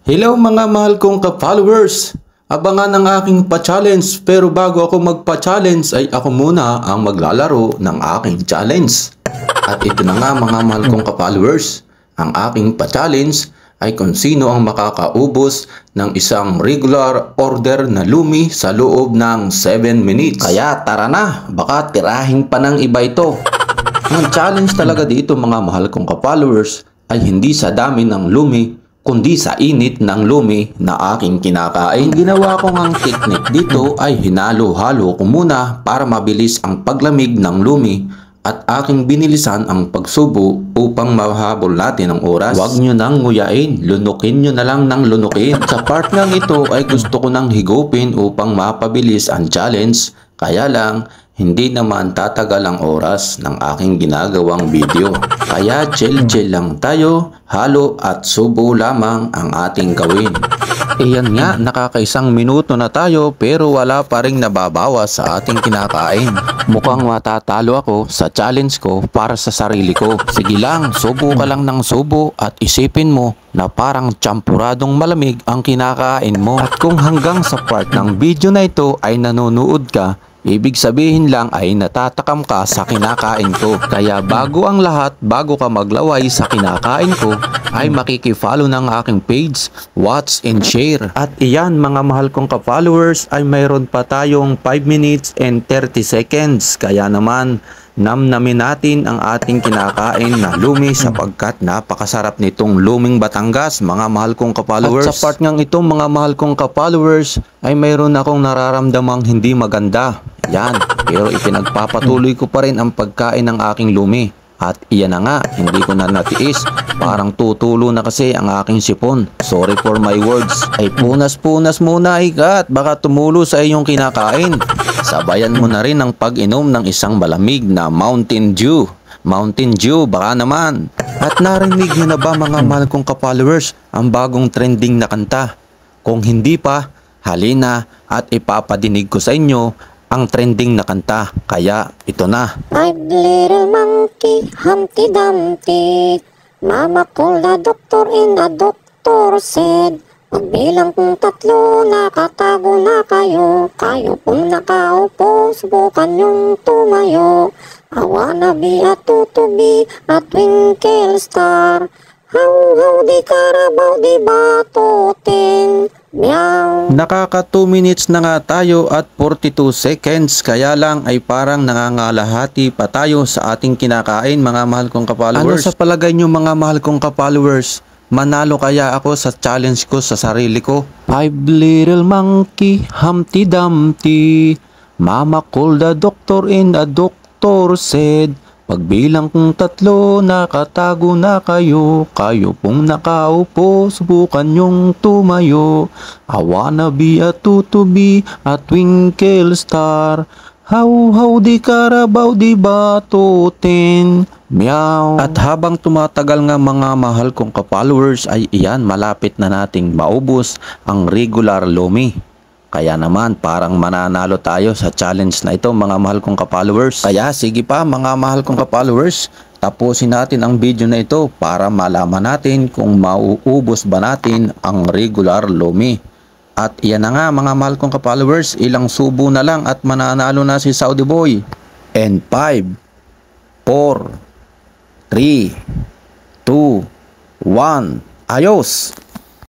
Hello mga mahal kong ka-followers! Abangan ang aking pa-challenge, pero bago ako magpa-challenge ay ako muna ang maglalaro ng aking challenge. At ito na nga mga mahal kong ka-followers, ang aking pa-challenge ay kung sino ang makakaubos ng isang regular order na lumi sa loob ng 7 minutes. Kaya tara na, baka tirahin pa ng iba ito. Ang challenge talaga dito mga mahal kong ka-followers ay hindi sa dami ng lumi, kundi sa init ng lumi na aking kinakain. Ang ginawa kong ang technique dito ay hinalo-halo ko muna para mabilis ang paglamig ng lumi at aking binilisan ang pagsubo upang mahabol natin ang oras. Huwag nyo nang nguyain, lunukin nyo na lang ng lunukin. Sa part ng ito ay gusto ko nang higupin upang mapabilis ang challenge, kaya lang hindi naman tatagal ang oras ng aking ginagawang video. Kaya chill lang tayo, halo at subo lamang ang ating gawin. Iyan nga, nakakaisang minuto na tayo pero wala pa ring nababawas sa ating kinakain. Mukhang matatalo ako sa challenge ko para sa sarili ko. Sige lang, subo ka lang ng subo at isipin mo na parang champuradong malamig ang kinakain mo. At kung hanggang sa part ng video na ito ay nanonood ka, ibig sabihin lang ay natatakam ka sa kinakain ko. Kaya bago ang lahat, bago ka maglaway sa kinakain ko, ay makikifollow ng aking page, watch and share. At iyan mga mahal kong ka-followers ay mayroon pa tayong 5 minutes and 30 seconds. Kaya naman, namnamin natin ang ating kinakain na lumi sapagkat napakasarap nitong luming Batangas mga mahal kong ka-followers. At sa part ngang ito mga mahal kong ka-followers ay mayroon akong nararamdamang hindi maganda. Yan, pero ipinagpapatuloy ko pa rin ang pagkain ng aking lumi. At iyan na nga, hindi ko na natiis. Parang tutulo na kasi ang aking sipon. Sorry for my words. Ay punas-punas muna ikat, baka tumulo sa iyong kinakain. Sabayan mo na rin ang pag-inom ng isang malamig na Mountain Dew. Mountain Dew, baka naman. At narinig niyo na ba mga mahal kong ka-followers ang bagong trending na kanta? Kung hindi pa, halina at ipapadinig ko sa inyo ang trending na kanta. Kaya ito na. Five little monkey, Humpty Dumpty. Mama called the doctor and the doctor said, pagbilang kong 3, nakatago na kayo. Kayo pong nakaupo, subukan yung tumayo. I wanna be a tutubi, a twinkle star. How di Carabao di batutin. Meow. Nakaka 2 minutes na nga tayo at 42 seconds, kaya lang ay parang nangangalahati pa tayo sa ating kinakain mga mahal kong ka-followers. Ano sa palagay nyo mga mahal kong ka-followers? Manalo kaya ako sa challenge ko sa sarili ko? 5 little monkey, Humpty Dumpty. Mama called the doctor and the doctor said, pagbilang kong 3, nakatago na kayo. Kayo pong nakaupo, subukan yung tumayo. I wanna be a tutubi, a twinkle star. How di Carabao di batutin. Meow. At habang tumatagal nga mga mahal kong ka-followers ay iyan, malapit na nating maubos ang regular lumi. Kaya naman parang mananalo tayo sa challenge na ito mga mahal kong ka-followers. Kaya sige pa mga mahal kong ka-followers, tapusin natin ang video na ito para malaman natin kung mauubos ba natin ang regular lumi. At iyan na nga mga mahal kong ka-followers, ilang subo na lang at mananalo na si Saudi Boy. And 5, 4, 3, 2, 1, ayos!